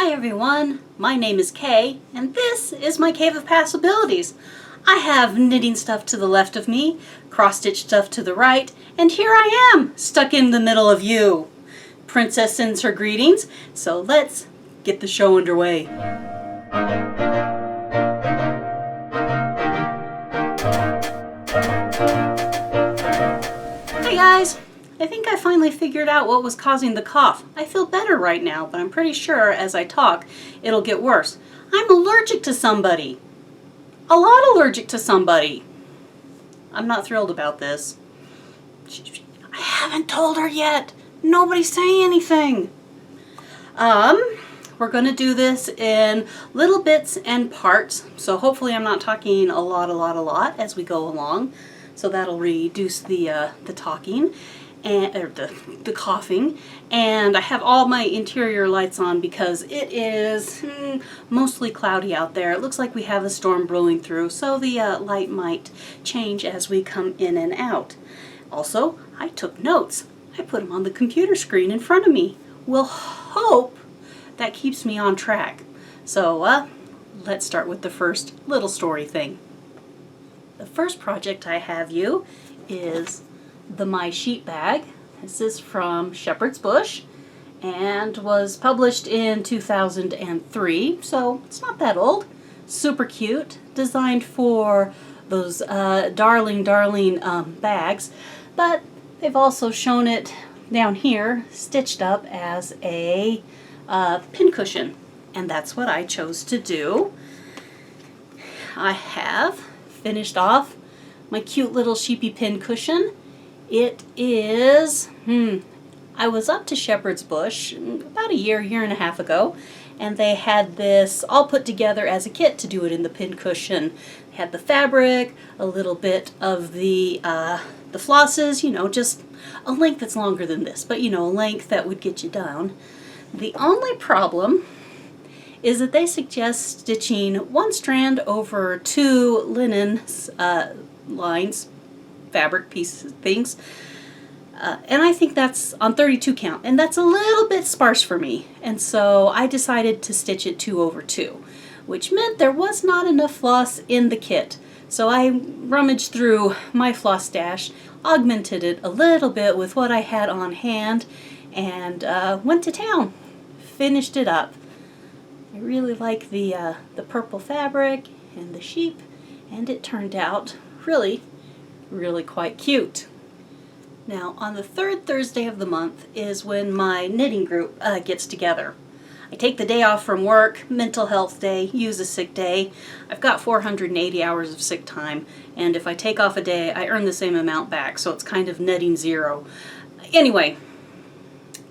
Hi everyone, my name is Kay, and this is my Cave of Possibilities. I have knitting stuff to the left of me, cross-stitch stuff to the right, and here I am, stuck in the middle of you. Princess sends her greetings, so let's get the show underway. Hey guys! I think I finally figured out what was causing the cough. I feel better right now, but I'm pretty sure as I talk, it'll get worse. I'm allergic to somebody. A lot allergic to somebody. I'm not thrilled about this. I haven't told her yet. Nobody say anything. We're going to do this in little bits and parts, so hopefully I'm not talking a lot as we go along. So that'll reduce the talking. And the coughing, and I have all my interior lights on because it is mostly cloudy out there. It looks like we have a storm brewing through, so the light might change as we come in and out. Also, I took notes. I put them on the computer screen in front of me. We'll hope that keeps me on track. So let's start with the first little story thing. The first project I have you is the My Sheet bag. This is from Shepherd's Bush and was published in 2003, so it's not that old. Super cute, designed for those darling bags, but they've also shown it down here stitched up as a pincushion, and that's what I chose to do. I have finished off my cute little sheepy pincushion. It is, I was up to Shepherd's Bush about a year and a half ago, and they had this all put together as a kit to do it in the pincushion. They had the fabric, a little bit of the flosses, you know, just a length that's longer than this, but you know, a length that would get you down. The only problem is that they suggest stitching one strand over two linen lines, fabric pieces, things, and I think that's on 32 count, and that's a little bit sparse for me, and so I decided to stitch it 2 over 2, which meant there was not enough floss in the kit. So I rummaged through my floss stash, augmented it a little bit with what I had on hand, and went to town, finished it up. I really like the purple fabric and the sheep, and it turned out really quite cute. Now, on the third Thursday of the month is when my knitting group gets together. I take the day off from work, mental health day, use a sick day. I've got 480 hours of sick time, and if I take off a day, I earn the same amount back, so it's kind of netting zero. Anyway,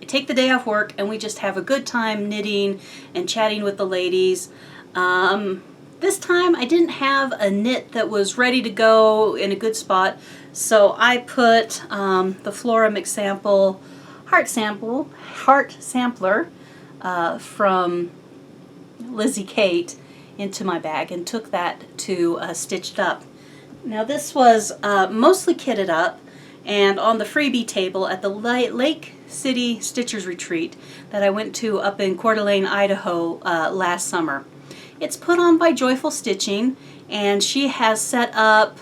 I take the day off work, and we just have a good time knitting and chatting with the ladies. This time I didn't have a knit that was ready to go in a good spot, so I put the Flora McSample Heart Sampler from Lizzie Kate into my bag and took that to Stitched Up. Now this was mostly kitted up and on the freebie table at the Lake City Stitchers Retreat that I went to up in Coeur d'Alene, Idaho last summer. It's put on by Joyful Stitching, and she has set up,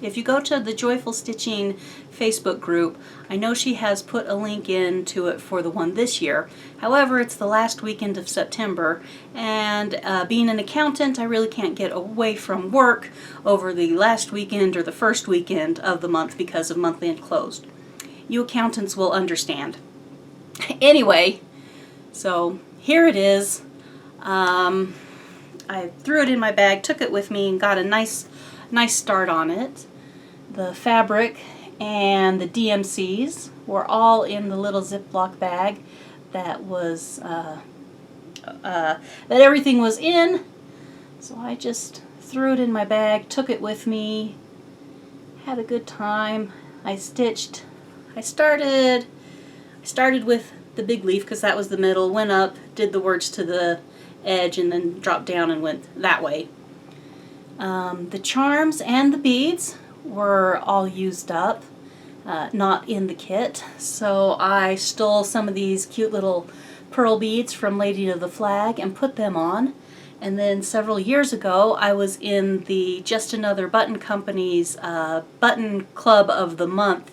if you go to the Joyful Stitching Facebook group, I know she has put a link into it for the one this year. However, it's the last weekend of September, and being an accountant, I really can't get away from work over the last weekend or the first weekend of the month because of monthly end closed. You accountants will understand. Anyway, so here it is. I threw it in my bag, took it with me, and got a nice start on it. The fabric and the DMCs were all in the little Ziploc bag that was that everything was in. So I just threw it in my bag, took it with me, had a good time. I stitched. I started with the big leaf because that was the middle, went up, did the words to the edge, and then dropped down and went that way. The charms and the beads were all used up. not in the kit. So I stole some of these cute little pearl beads from Lady of the Flag and put them on. And then several years ago, I was in the Just Another Button Company's Button Club of the Month,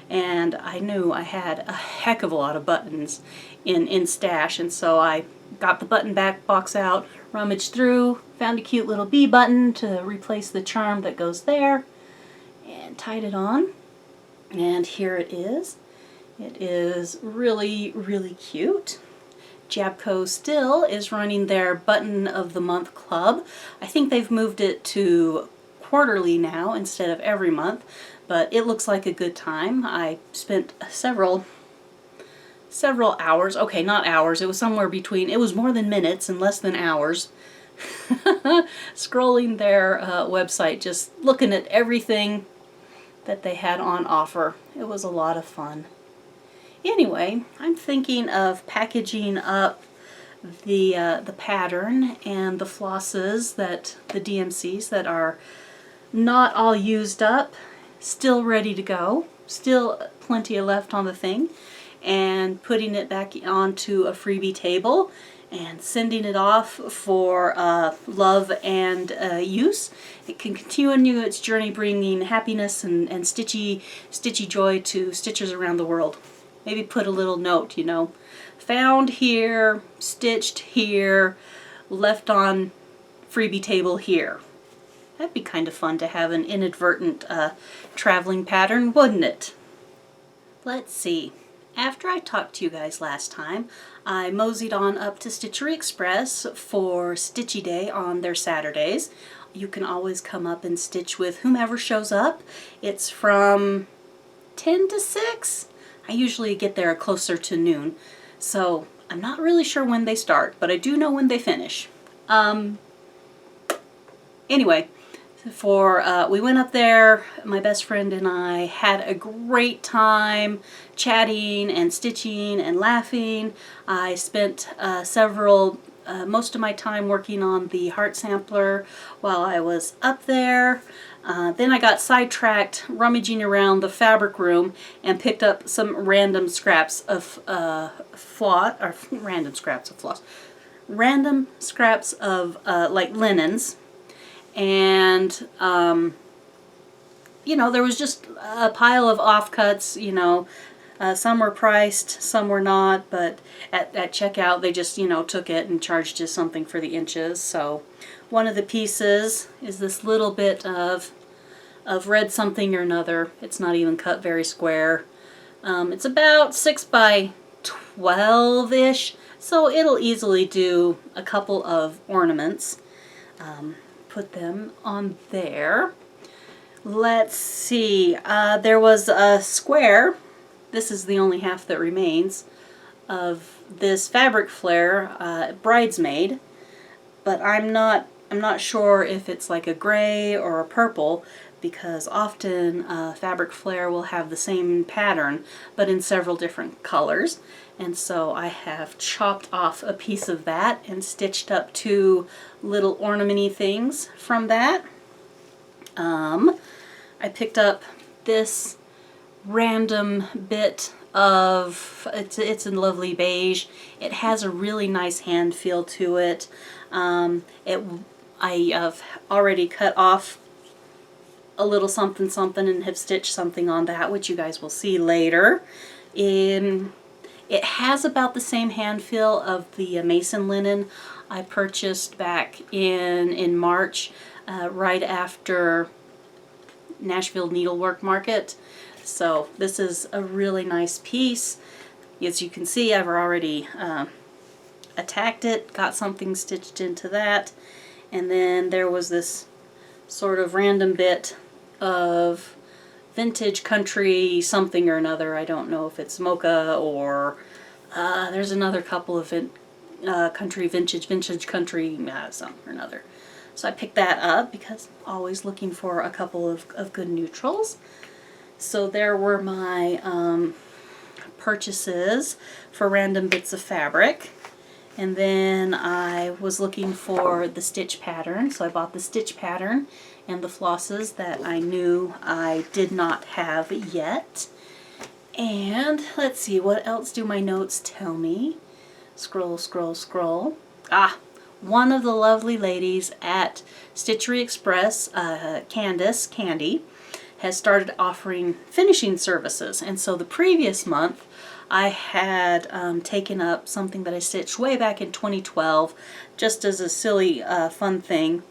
and I knew I had a heck of a lot of buttons in stash, and so I got the button back box out, rummaged through, found a cute little bee button to replace the charm that goes there, and tied it on. And here it is. It is really, really cute. Jabco still is running their Button of the Month club. I think they've moved it to quarterly now instead of every month, but it looks like a good time. I spent several hours, okay, not hours, it was somewhere between, it was more than minutes and less than hours, scrolling their website, just looking at everything that they had on offer. It was a lot of fun. Anyway, I'm thinking of packaging up the pattern and the flosses, that the DMCs that are not all used up, still ready to go, still plenty left on the thing, and putting it back onto a freebie table and sending it off for love and use. It can continue its journey, bringing happiness and stitchy joy to stitchers around the world. Maybe put a little note, you know, found here, stitched here, left on freebie table here. That'd be kind of fun to have an inadvertent traveling pattern, wouldn't it? Let's see. After I talked to you guys last time, I moseyed on up to Stitchery Express for Stitchy Day on their Saturdays. You can always come up and stitch with whomever shows up. It's from 10 to 6. I usually get there closer to noon, so I'm not really sure when they start, but I do know when they finish. Anyway, we went up there, my best friend and I had a great time chatting and stitching and laughing. I spent most of my time working on the heart sampler while I was up there. Then I got sidetracked rummaging around the fabric room and picked up some random scraps of random scraps of like linens. And you know, there was just a pile of offcuts, you know. Some were priced, some were not, but at checkout they just, you know, took it and charged us something for the inches. So one of the pieces is this little bit of red something or another. It's not even cut very square. It's about 6 by 12-ish, so it'll easily do a couple of ornaments. Put them on there. Let's see, there was a square. This is the only half that remains of this fabric flare bridesmaid, but I'm not sure if it's like a gray or a purple, because often fabric flare will have the same pattern but in several different colors, and so I have chopped off a piece of that and stitched up 2 little ornament-y things from that. I picked up this random bit of, it's in lovely beige. It has a really nice hand feel to it. I have already cut off a little something and have stitched something on that, which you guys will see later. It has about the same hand feel of the Mason linen I purchased back in March, right after Nashville Needlework Market. So this is a really nice piece. As you can see, I've already attacked it, got something stitched into that, and then there was this sort of random bit of vintage country something or another. I don't know if it's mocha or there's another couple of country vintage country something or another. So I picked that up because I'm always looking for a couple of good neutrals. So there were my purchases for random bits of fabric. And then I was looking for the stitch pattern, so I bought the stitch pattern and the flosses that I knew I did not have yet. And let's see, what else do my notes tell me? Scroll, scroll, scroll. Ah, one of the lovely ladies at Stitchery Express, Candy, has started offering finishing services. And so the previous month, I had taken up something that I stitched way back in 2012, just as a silly, fun thing,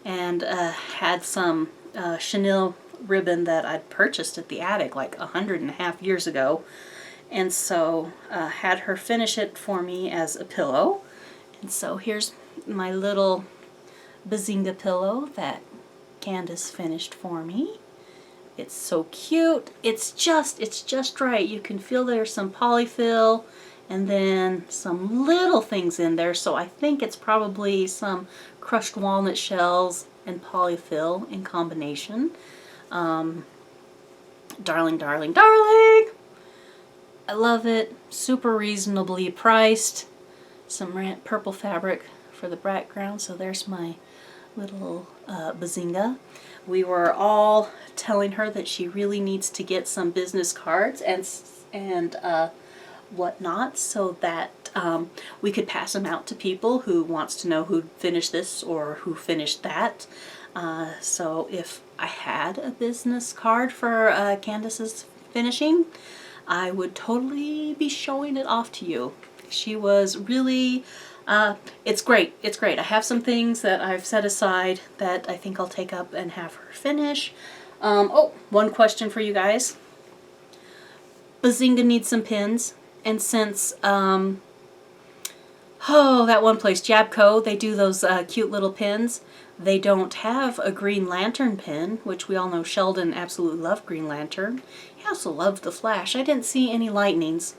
and had some chenille ribbon that I'd purchased at the attic like 150 years ago. And so had her finish it for me as a pillow. And so here's my little Bazinga pillow that Candace finished for me. It's so cute. It's just right. You can feel there's some polyfill and then some little things in there. So I think it's probably some crushed walnut shells and polyfill in combination. Darling, darling, darling! I love it. Super reasonably priced. Some purple fabric for the background. So there's my little Bazinga. We were all telling her that she really needs to get some business cards and whatnot, so that we could pass them out to people who wants to know who finished this or who finished that. So if I had a business card for Candace's finishing, I would totally be showing it off to you. She was really, it's great. It's great. I have some things that I've set aside that I think I'll take up and have her finish. Oh, one question for you guys. Bazinga needs some pins, and since, that one place, Jabco, they do those cute little pins. They don't have a Green Lantern pin, which we all know Sheldon absolutely loved Green Lantern. He also loved the Flash. I didn't see any lightnings.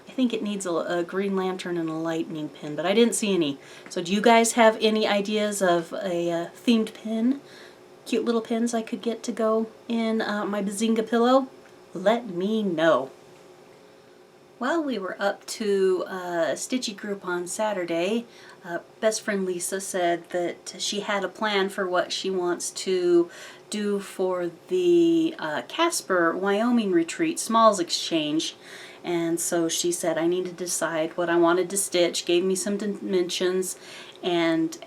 I think it needs a Green Lantern and a lightning pin, but I didn't see any. So do you guys have any ideas of a themed pin? Cute little pins I could get to go in my Bazinga pillow? Let me know. Well, we were up to a Stitchy group on Saturday. Best friend Lisa said that she had a plan for what she wants to do for the Casper, Wyoming retreat, Smalls Exchange. And so she said I need to decide what I wanted to stitch, gave me some dimensions and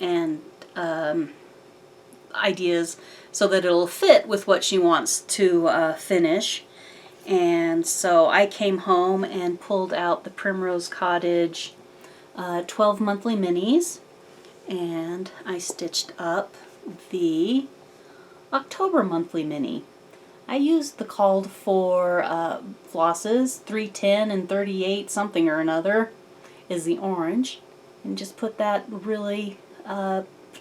ideas so that it'll fit with what she wants to finish. And so I came home and pulled out the Primrose Cottage 12 monthly minis, and I stitched up the October monthly mini. I used the called for flosses, 310 and 38 something or another is the orange, and just put that really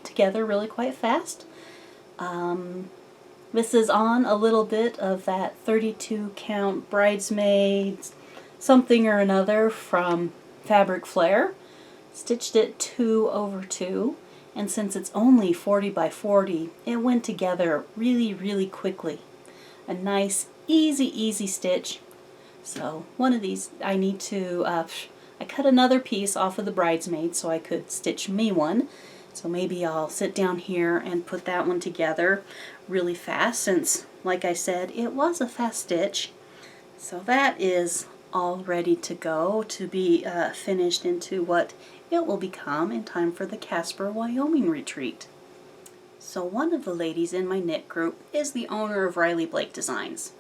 together really quite fast. This is on a little bit of that 32 count Bridesmaids something or another from Fabric Flair. Stitched it 2 over 2, and since it's only 40 by 40, it went together really, really quickly. A nice, easy stitch. So one of these I need to, I cut another piece off of the Bridesmaid so I could stitch me one. So maybe I'll sit down here and put that one together really fast, since, like I said, it was a fast stitch. So that is all ready to go to be finished into what it will become in time for the Casper, Wyoming retreat. So one of the ladies in my knit group is the owner of Riley Blake Designs.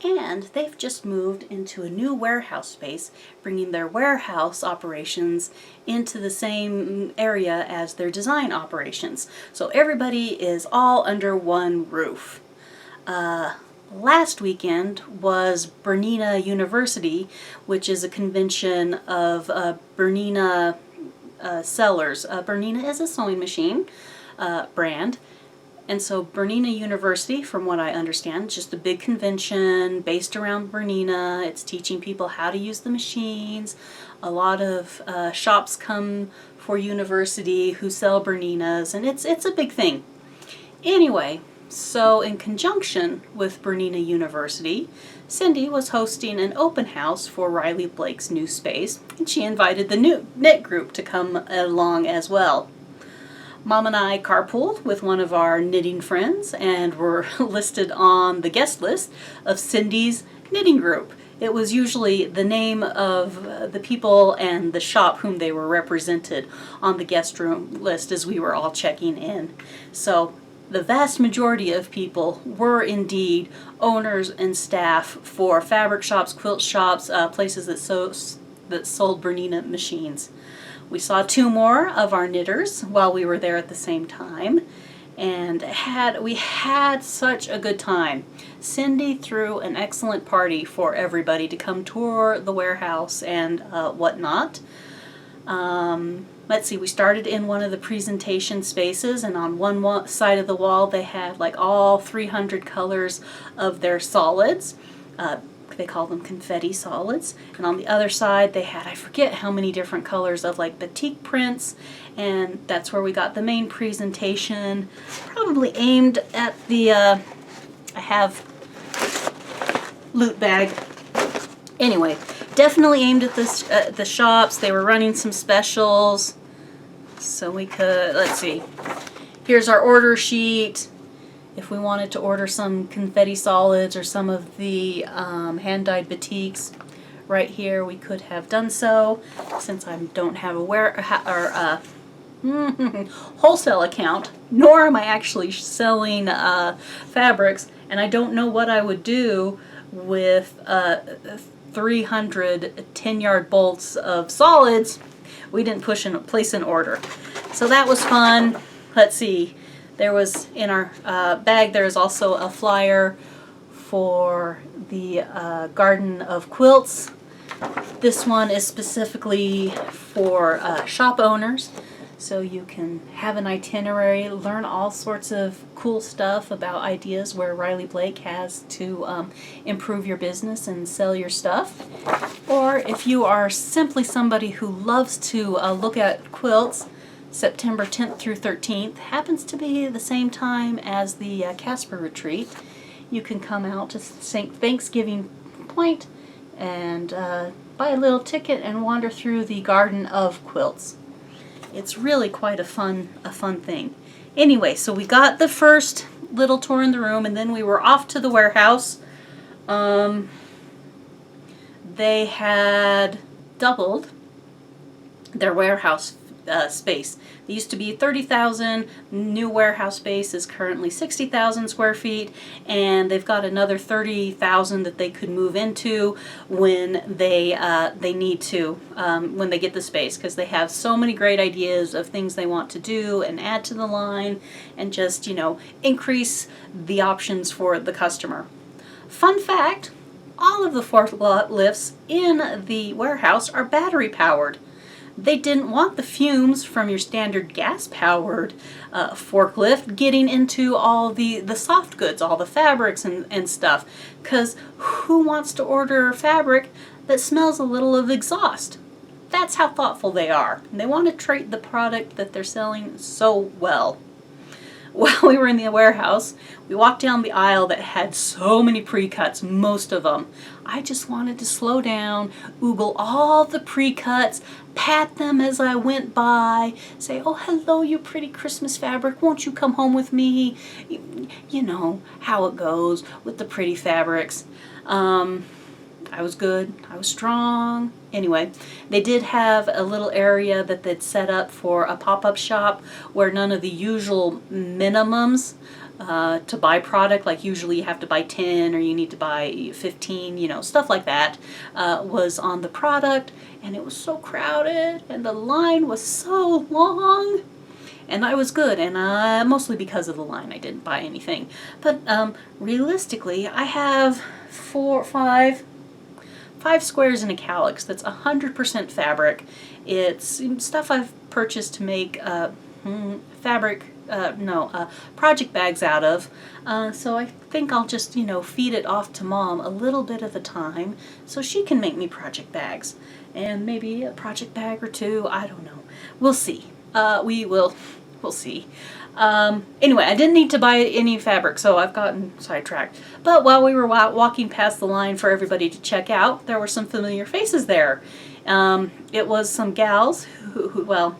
And they've just moved into a new warehouse space, bringing their warehouse operations into the same area as their design operations. So everybody is all under one roof. Last weekend was Bernina University, which is a convention of Bernina sellers. Bernina is a sewing machine brand. And so Bernina University, from what I understand, is just a big convention based around Bernina. It's teaching people how to use the machines. A lot of shops come for university who sell Berninas, and it's a big thing. Anyway, so in conjunction with Bernina University, Cindy was hosting an open house for Riley Blake's new space, and she invited the new knit group to come along as well. Mom and I carpooled with one of our knitting friends and were listed on the guest list of Cindy's knitting group. it was usually the name of the people and the shop whom they were represented on the guest room list as we were all checking in. So the vast majority of people were indeed owners and staff for fabric shops, quilt shops, places that sold Bernina machines. We saw 2 more of our knitters while we were there at the same time, and we had such a good time. Cindy threw an excellent party for everybody to come tour the warehouse and whatnot. Let's see, we started in one of the presentation spaces, and on one side of the wall they had like all 300 colors of their solids. They call them confetti solids. And on the other side they had, I forget how many different colors of like batik prints, and that's where we got the main presentation, probably aimed at the, I have loot bag. Anyway, definitely aimed at the shops. They were running some specials, so we could, let's see, here's our order sheet. If we wanted to order some confetti solids or some of the hand-dyed batiks right here, we could have done so. Since I don't have a wholesale account, nor am I actually selling fabrics, and I don't know what I would do with 300 10-yard bolts of solids, we didn't place an order. So that was fun. Let's see. There was, in our bag, there is also a flyer for the Garden of Quilts. This one is specifically for shop owners, so you can have an itinerary, learn all sorts of cool stuff about ideas where Riley Blake has to improve your business and sell your stuff. Or if you are simply somebody who loves to look at quilts, September 10th through 13th happens to be the same time as the Casper retreat. You can come out to St. Thanksgiving Point and buy a little ticket and wander through the Garden of Quilts. It's really quite a fun thing. Anyway, so we got the first little tour in the room, and then we were off to the warehouse. They had doubled their warehouse space. It used to be 30,000. New warehouse space is currently 60,000 square feet, and they've got another 30,000 that they could move into when they need to, when they get the space, because they have so many great ideas of things they want to do and add to the line, and just, you know, increase the options for the customer. Fun fact, all of the forklifts in the warehouse are battery powered. They didn't want the fumes from your standard gas-powered forklift getting into all the soft goods, all the fabrics and stuff, because who wants to order fabric that smells a little of exhaust? That's how thoughtful they are. And they want to treat the product that they're selling so well. While we were in the warehouse, we walked down the aisle that had so many pre-cuts, most of them. I just wanted to slow down, oogle all the pre-cuts, pat them as I went by, say, "Oh, hello, you pretty Christmas fabric, won't you come home with me?" You know how it goes with the pretty fabrics. I was good. I was strong. Anyway, they did have a little area that they'd set up for a pop-up shop where none of the usual minimums to buy product, like usually you have to buy 10 or you need to buy 15, you know, stuff like that, was on the product. And it was so crowded and the line was so long. And I was good, and mostly because of the line, I didn't buy anything. But realistically, I have 5 squares in a calyx that's 100% fabric. It's stuff I've purchased to make project bags out of. So I think I'll just, you know, feed it off to Mom a little bit at a time so she can make me project bags. And maybe a project bag or 2, I don't know. We'll see. We'll see. Anyway, I didn't need to buy any fabric, so I've gotten sidetracked. But while we were walking past the line for everybody to check out, there were some familiar faces there. It was some gals well,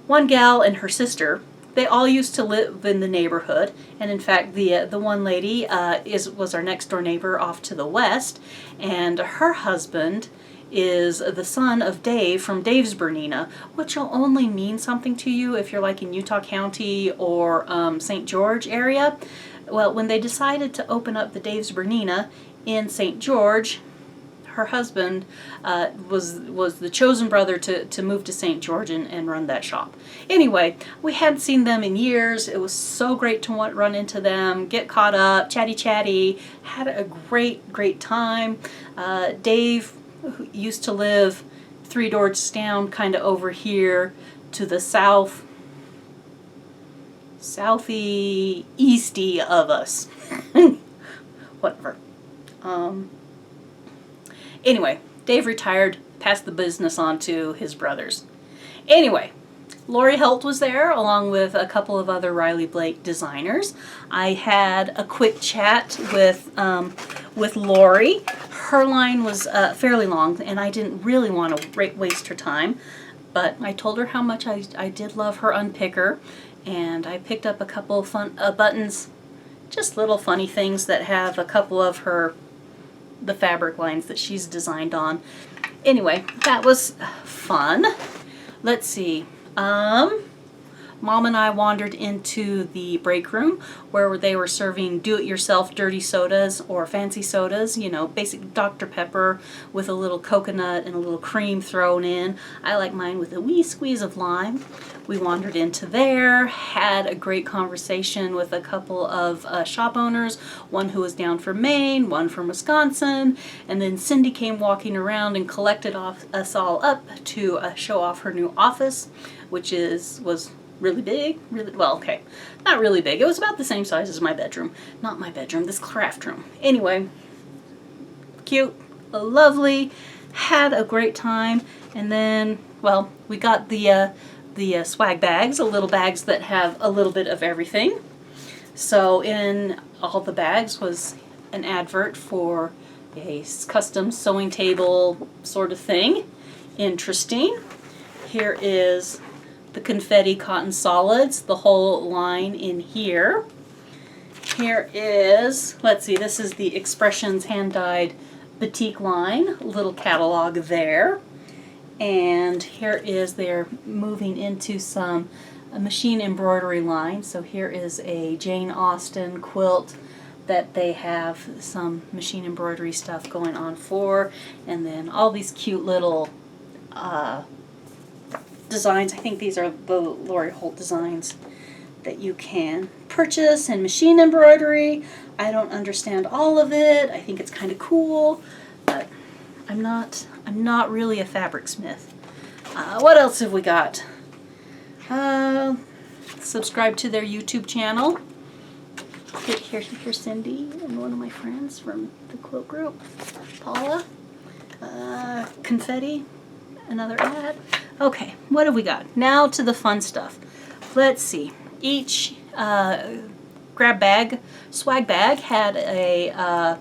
one gal and her sister. they all used to live in the neighborhood, and in fact, the one lady was our next door neighbor off to the west, and her husband is the son of Dave from Dave's Bernina, which will only mean something to you if you're like in Utah County or St. George area. Well, when they decided to open up the Dave's Bernina in St. George, her husband was the chosen brother to move to St. George and run that shop. Anyway, we hadn't seen them in years. It was so great to run into them, get caught up, chatty, had a great time. Dave used to live 3 doors down, kind of over here to the southeasty of us. Whatever. Anyway, Dave retired, passed the business on to his brothers. Anyway, Lori Helt was there along with a couple of other Riley Blake designers. I had a quick chat with Lori. Her line was fairly long, and I didn't really want to waste her time, but I told her how much I did love her unpicker, and I picked up a couple of fun buttons, just little funny things that have a couple of the fabric lines that she's designed on. Anyway, that was fun. Let's see. Mom and I wandered into the break room where they were serving do-it-yourself dirty sodas or fancy sodas, you know, basic Dr. Pepper with a little coconut and a little cream thrown in. I like mine with a wee squeeze of lime. We wandered into there, had a great conversation with a couple of shop owners, one who was down from Maine, one from Wisconsin, and then Cindy came walking around and collected us all up to show off her new office, which was really big, not really big. It was about the same size as my bedroom. Not my bedroom, this craft room. Anyway, cute, lovely, had a great time, and then, well, we got the swag bags, little bags that have a little bit of everything. So in all the bags was an advert for a custom sewing table sort of thing. Interesting. Here is the confetti cotton solids, the whole line in here. Here is, let's see, this is the Expressions hand-dyed batik line, little catalog there. And here is, they're moving into some machine embroidery line. So here is a Jane Austen quilt that they have some machine embroidery stuff going on for. And then all these cute little designs. I think these are the Lori Holt designs that you can purchase in machine embroidery. I don't understand all of it. I think it's kind of cool, but I'm not really a fabric smith. What else have we got? Subscribe to their YouTube channel. Here's Cindy and one of my friends from the quilt group, Paula. Confetti, another ad. Okay, what have we got? Now to the fun stuff. Let's see. Each grab bag, swag bag, had a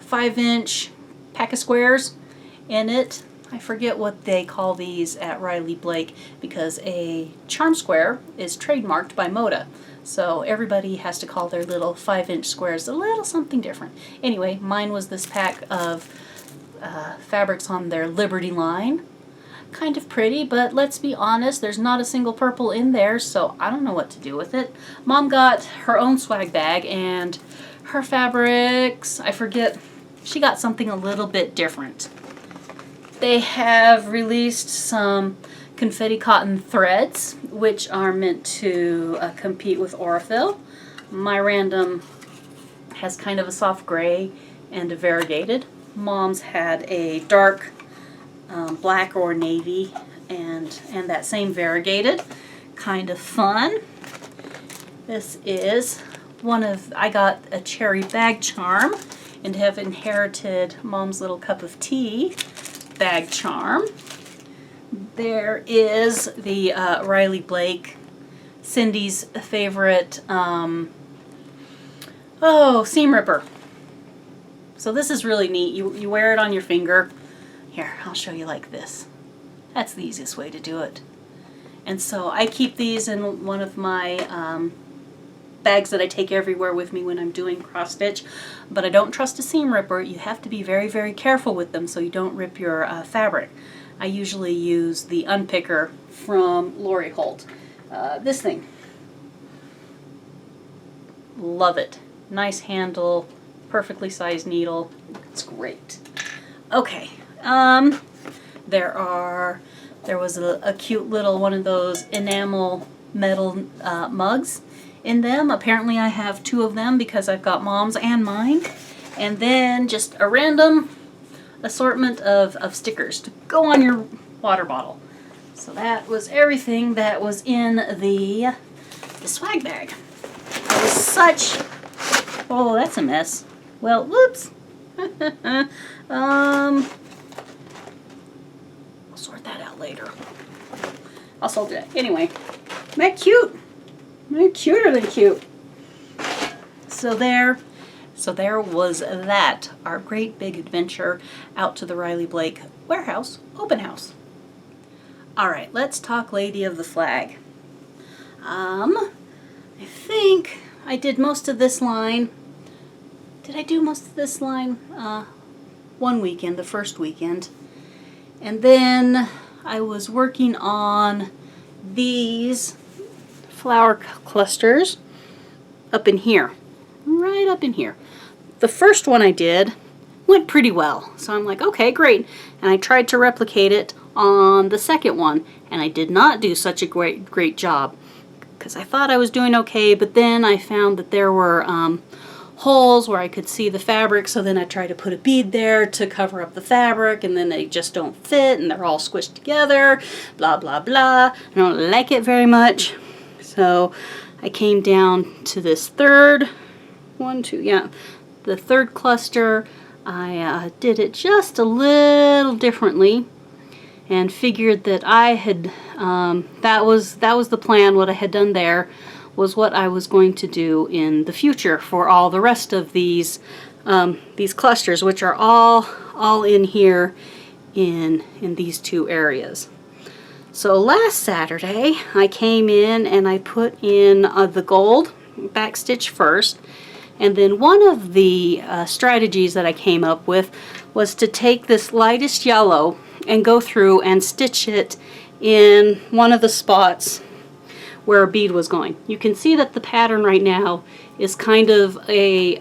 5-inch pack of squares in it. I forget what they call these at Riley Blake because a charm square is trademarked by Moda. So everybody has to call their little 5-inch squares a little something different. Anyway, mine was this pack of fabrics on their Liberty line. Kind of pretty, but let's be honest, there's not a single purple in there, so I don't know what to do with it. Mom got her own swag bag, and her fabrics, I forget, she got something a little bit different. They have released some confetti cotton threads, which are meant to compete with Aurifil. My random has kind of a soft gray and a variegated. Mom's had a dark black or navy and that same variegated. Kind of fun. This is I got a cherry bag charm and have inherited Mom's little cup of tea bag charm. There is the Riley Blake, Cindy's favorite, seam ripper. So this is really neat. You wear it on your finger. Here, I'll show you like this. That's the easiest way to do it. And so I keep these in one of my bags that I take everywhere with me when I'm doing cross stitch, but I don't trust a seam ripper. You have to be very, very careful with them so you don't rip your fabric. I usually use the unpicker from Lori Holt. This thing. Love it. Nice handle, perfectly sized needle. It's great. Okay, there was a cute little one of those enamel metal mugs in them. Apparently I have 2 of them because I've got Mom's and mine. And then just a random assortment of stickers to go on your water bottle. So that was everything that was in the swag bag. It was such, oh, that's a mess. Well, whoops. I'll sort that out later. I'll sort it. Anyway, isn't that cute? They're cuter than cute. So there was that, our great big adventure out to the Riley Blake warehouse open house. All right, let's talk Lady of the Flag. I think I did most of this line. Did I do most of this line? One weekend, the first weekend. And then I was working on these flower clusters up in here, right up in here. The first one I did went pretty well, so I'm like, okay, great. And I tried to replicate it on the second one, and I did not do such a great job because I thought I was doing okay, but then I found that there were holes where I could see the fabric, so then I tried to put a bead there to cover up the fabric, and then they just don't fit, and they're all squished together, blah, blah, blah. I don't like it very much. So I came down to this third, the third cluster. I did it just a little differently and figured that I had, that was the plan. What I had done there was what I was going to do in the future for all the rest of these clusters, which are all in here in these 2 areas. So last Saturday I came in and I put in the gold backstitch first, and then one of the strategies that I came up with was to take this lightest yellow and go through and stitch it in one of the spots where a bead was going. You can see that the pattern right now is kind of a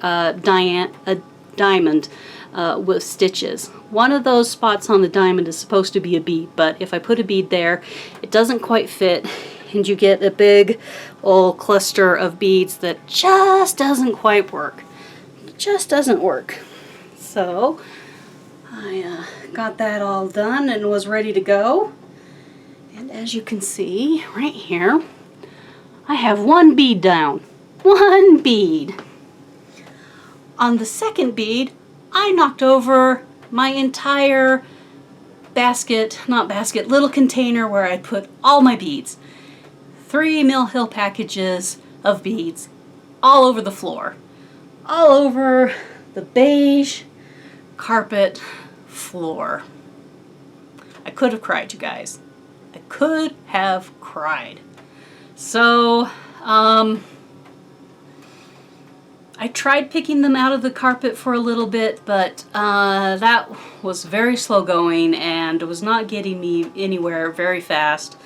diamond with stitches. One of those spots on the diamond is supposed to be a bead, but if I put a bead there, it doesn't quite fit, and you get a big old cluster of beads that just doesn't quite work. It just doesn't work. So I got that all done and was ready to go. And as you can see right here, I have 1 bead down. 1 bead. On the second bead, I knocked over my entire little container where I put all my beads. 3 Mill Hill packages of beads all over the floor. All over the beige carpet floor. I could have cried, you guys. I could have cried. So, I tried picking them out of the carpet for a little bit, but that was very slow going and it was not getting me anywhere very fast.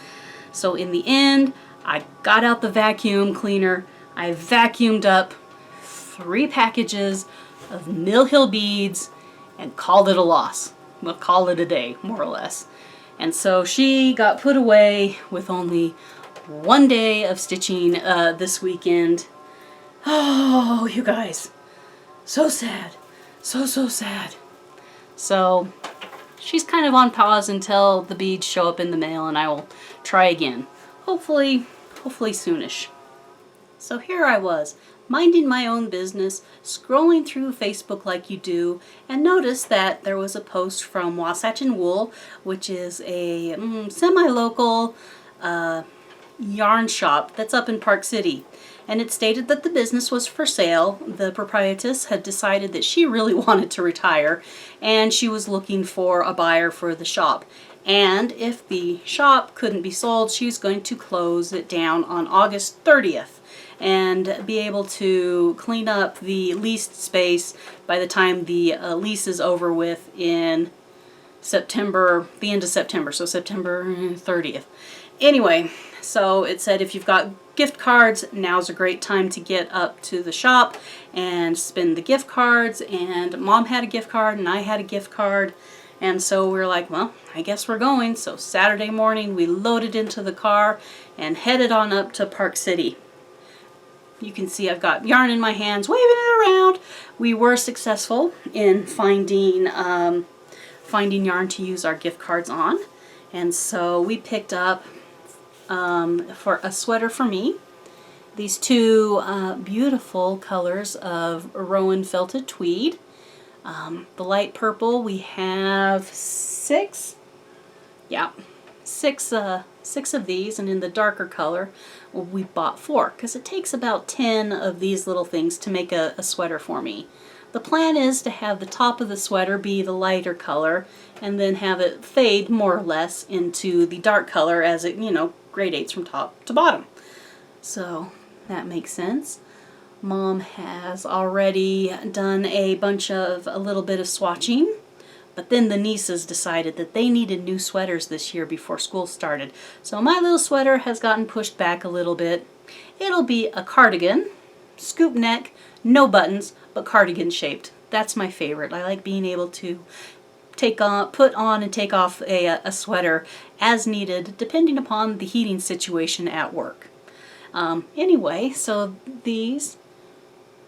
So in the end, I got out the vacuum cleaner. I vacuumed up 3 packages of Mill Hill beads and called it a loss. We'll call it a day, more or less. And so she got put away with only 1 day of stitching this weekend. Oh, you guys. So sad. So sad. So she's kind of on pause until the beads show up in the mail, and I will try again. Hopefully soonish. So here I was, minding my own business, scrolling through Facebook like you do, and noticed that there was a post from Wasatch and Wool, which is a semi-local yarn shop that's up in Park City. And it stated that the business was for sale. The proprietress had decided that she really wanted to retire, and she was looking for a buyer for the shop. And if the shop couldn't be sold, she's going to close it down on August 30th and be able to clean up the leased space by the time the lease is over with in September, the end of September, so September 30th. Anyway, so it said if you've got gift cards, now's a great time to get up to the shop and spend the gift cards. And Mom had a gift card and I had a gift card. And so we were like, well, I guess we're going. So Saturday morning we loaded into the car and headed on up to Park City. You can see I've got yarn in my hands, waving it around. We were successful in finding yarn to use our gift cards on. And so we picked up for a sweater for me these two beautiful colors of Rowan felted tweed. The light purple, we have six of these, and in the darker color we bought 4 because it takes about 10 of these little things to make a sweater for me. The plan is to have the top of the sweater be the lighter color and then have it fade more or less into the dark color as it, gradates from top to bottom. So that makes sense. Mom has already done a little bit of swatching, but then the nieces decided that they needed new sweaters this year before school started. So my little sweater has gotten pushed back a little bit. It'll be a cardigan, scoop neck, no buttons, but cardigan shaped. That's my favorite. I like being able to put on and take off a sweater as needed, depending upon the heating situation at work. Anyway, so these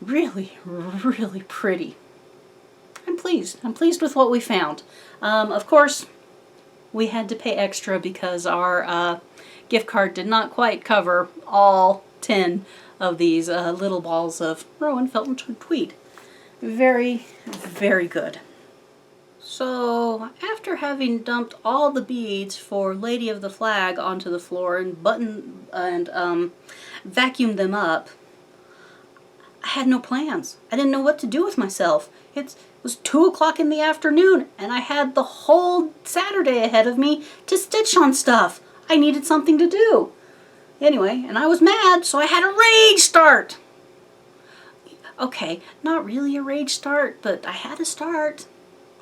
really, really pretty. I'm pleased. I'm pleased with what we found. Of course, we had to pay extra because our gift card did not quite cover all 10 of these little balls of Rowan felted tweed. Very, very good. So after having dumped all the beads for Lady of the Flag onto the floor and vacuumed them up, I had no plans. I didn't know what to do with myself. It was 2 o'clock in the afternoon and I had the whole Saturday ahead of me to stitch on stuff. I needed something to do. Anyway, and I was mad, so I had a rage start. Okay, not really a rage start, but I had a start.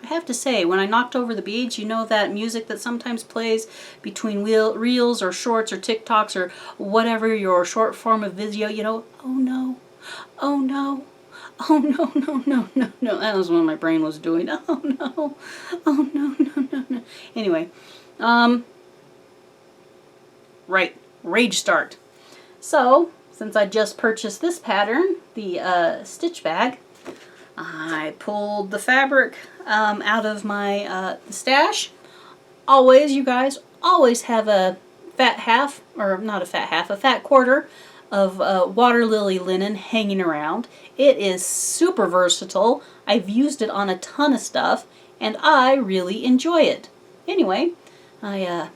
I have to say, when I knocked over the beads, you know that music that sometimes plays between reels or shorts or TikToks or whatever your short form of video, oh no, oh no, oh no, no, no, no, no. That was what my brain was doing. Oh no, oh no, no, no, no. Anyway, right, rage start. So, since I just purchased this pattern, the stitch bag, I pulled the fabric out of my stash. Always, you guys, always have a fat half, or not a fat half, a fat quarter of water lily linen hanging around. It is super versatile. I've used it on a ton of stuff, and I really enjoy it. Anyway, I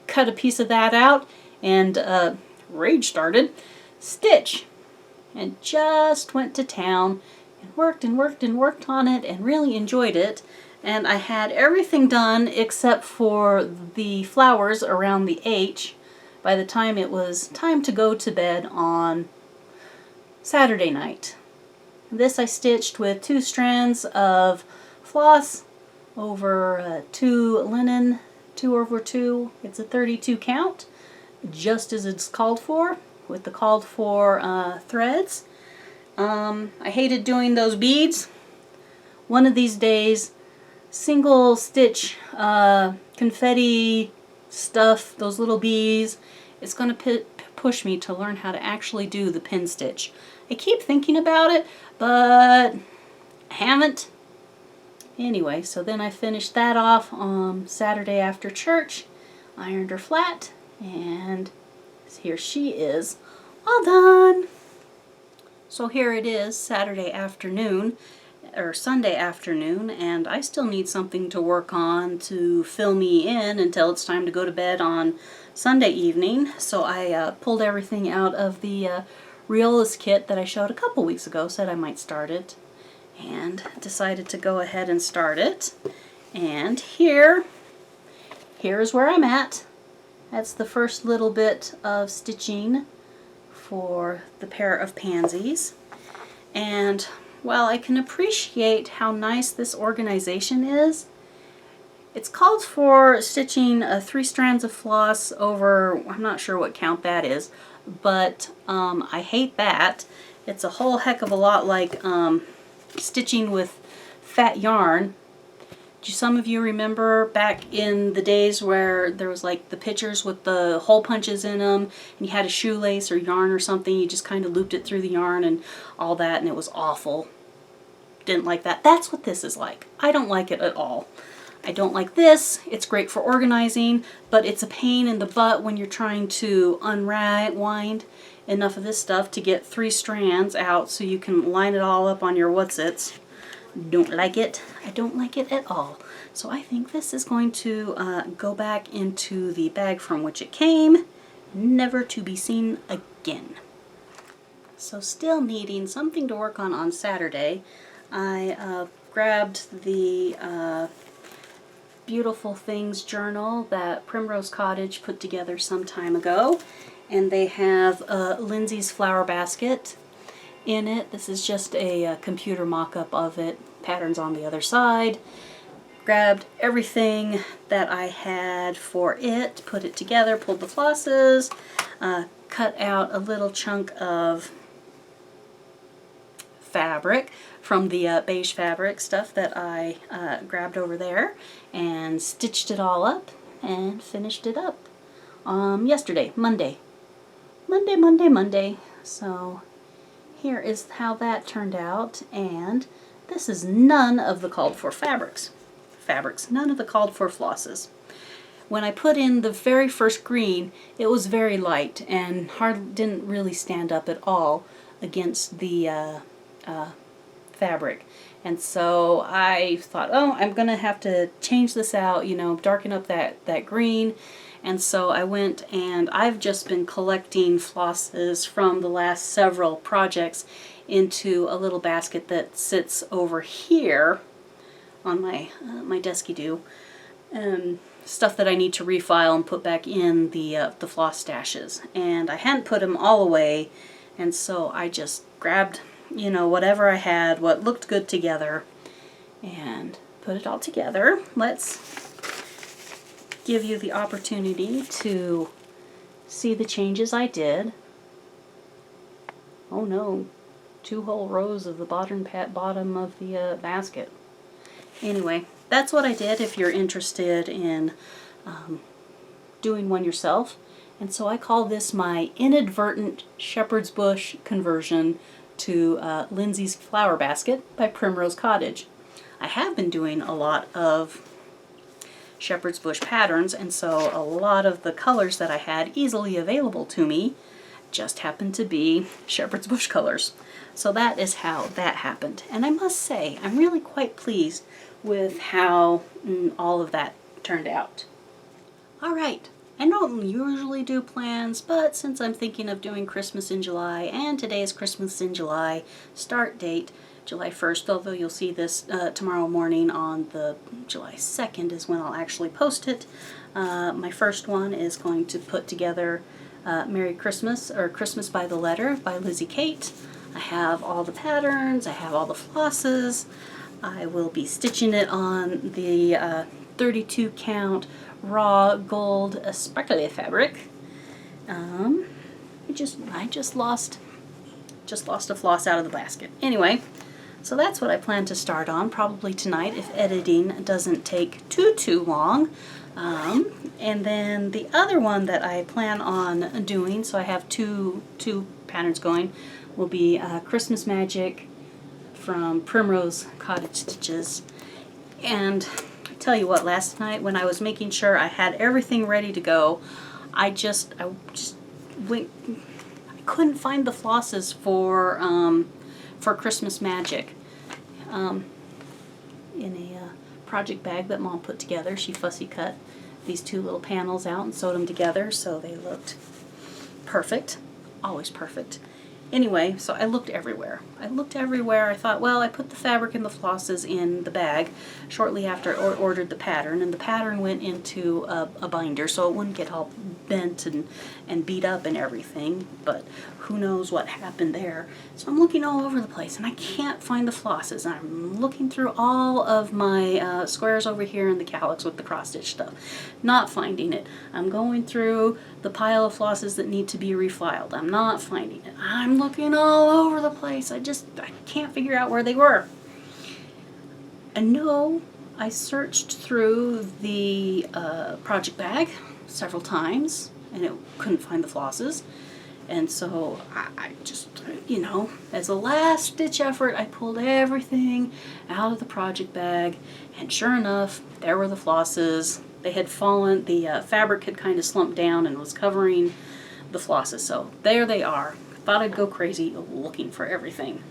cut a piece of that out and rage started. Stitch, and just went to town and worked and worked and worked on it and really enjoyed it. And I had everything done except for the flowers around the H by the time it was time to go to bed on Saturday night. This I stitched with 2 strands of floss over 2 linen, 2/2. It's a 32 count, just as it's called for, with the called for threads. I hated doing those beads. One of these days, single stitch confetti stuff, those little bees, it's going to push me to learn how to actually do the pin stitch. I keep thinking about it, but I haven't. Anyway, so then I finished that off on Saturday after church, ironed her flat, and here she is, all done. So here it is, Saturday afternoon, or Sunday afternoon, and I still need something to work on to fill me in until it's time to go to bed on Sunday evening. So I pulled everything out of the Riola's kit that I showed a couple weeks ago, said I might start it, and decided to go ahead and start it. And here here's where I'm at. That's the first little bit of stitching for the pair of pansies. And while I can appreciate how nice this organization is, it's called for stitching 3 strands of floss over, I'm not sure what count that is, but I hate that. It's a whole heck of a lot like stitching with fat yarn. Do some of you remember back in the days where there was like the pictures with the hole punches in them, and you had a shoelace or yarn or something, you just kind of looped it through the yarn and all that, and it was awful. Didn't like that. That's what this is like. I don't like it at all. I don't like this. It's great for organizing, but it's a pain in the butt when you're trying to unwind enough of this stuff to get 3 strands out so you can line it all up on your what's-its. Don't like it. I don't like it at all. So I think this is going to go back into the bag from which it came, never to be seen again. So still needing something to work on Saturday, I grabbed the Beautiful Things journal that Primrose Cottage put together some time ago, and they have Lindsay's flower basket in it. This is just a computer mock-up of it, patterns on the other side. Grabbed everything that I had for it, put it together, pulled the flosses, cut out a little chunk of fabric from the beige fabric stuff that I grabbed over there, and stitched it all up and finished it up yesterday, Monday. So here is how that turned out, and this is none of the called for fabrics, none of the called for flosses. When I put in the very first green, it was very light and didn't really stand up at all against the fabric. And so I thought, oh, I'm gonna have to change this out, you know, darken up that green. And so I went, and I've just been collecting flosses from the last several projects into a little basket that sits over here on my desky-do. Stuff that I need to refile and put back in the floss stashes. And I hadn't put them all away, and so I just grabbed, you know, whatever I had, what looked good together, and put it all together. Let's give you the opportunity to see the changes I did. Oh no, 2 whole rows of the bottom of the basket. Anyway, that's what I did if you're interested in doing one yourself. And so I call this my inadvertent shepherd's bush conversion to Lindsay's flower basket by Primrose Cottage. I have been doing a lot of shepherd's bush patterns, and so a lot of the colors that I had easily available to me just happened to be shepherd's bush colors. So that is how that happened. And I must say, I'm really quite pleased with how all of that turned out. All right, I don't usually do plans, but since I'm thinking of doing Christmas in July, and today is Christmas in July, start date July 1st, although you'll see this tomorrow morning on the July 2nd is when I'll actually post it. My first one is going to put together Merry Christmas, or Christmas by the Letter by Lizzie Kate. I have all the patterns, I have all the flosses. I will be stitching it on the 32 count raw gold sparkly fabric. I just lost a floss out of the basket. Anyway, so that's what I plan to start on, probably tonight if editing doesn't take too long. And then the other one that I plan on doing, so I have two patterns going, will be Christmas Magic from Primrose Cottage Stitches. And I tell you what, last night when I was making sure I had everything ready to go, I just went, I couldn't find the flosses for Christmas Magic. In a project bag that Mom put together, she fussy cut these 2 little panels out and sewed them together so they looked perfect, always perfect. Anyway, so I looked everywhere. I thought, well, I put the fabric and the flosses in the bag shortly after I ordered the pattern, and the pattern went into a binder so it wouldn't get all bent and beat up and everything, but who knows what happened there. So I'm looking all over the place and I can't find the flosses. I'm looking through all of my squares over here in the calyx with the cross stitch stuff, not finding it. I'm going through the pile of flosses that need to be refiled. I'm not finding it. I'm looking all over the place. I can't figure out where they were. And no, I searched through the project bag several times and it couldn't find the flosses. And so I just, you know, as a last ditch effort, I pulled everything out of the project bag, and sure enough, there were the flosses. They had fallen, the fabric had kind of slumped down and was covering the flosses. So there they are. Thought I'd go crazy looking for everything.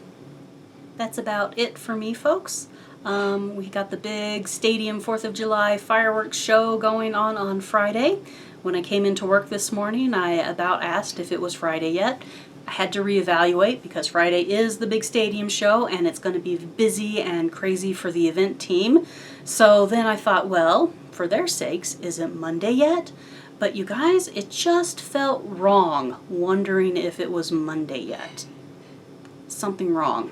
That's about it for me, folks. We got the big stadium 4th of July fireworks show going on Friday. When I came into work this morning, I about asked if it was Friday yet. I had to reevaluate because Friday is the big stadium show and it's going to be busy and crazy for the event team. So then I thought, well, for their sakes, is it Monday yet? But you guys, it just felt wrong wondering if it was Monday yet. Something wrong.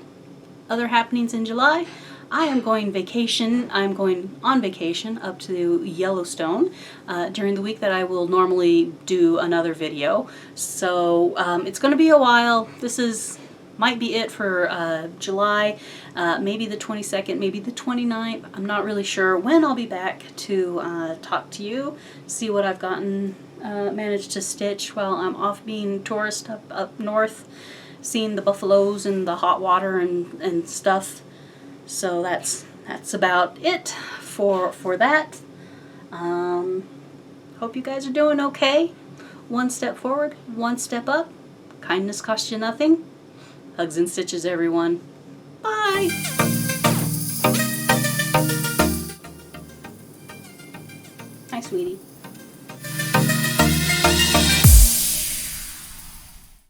Other happenings in July? I am going vacation. I'm going on vacation up to Yellowstone during the week that I will normally do another video. So it's going to be a while. This might be it for July, maybe the 22nd, maybe the 29th. I'm not really sure when I'll be back to talk to you, see what I've managed to stitch while I'm off being tourist up north, seeing the buffaloes and the hot water and stuff. So that's about it for that. Hope you guys are doing okay. One step forward, one step up. Kindness costs you nothing. Hugs and stitches, everyone. Bye!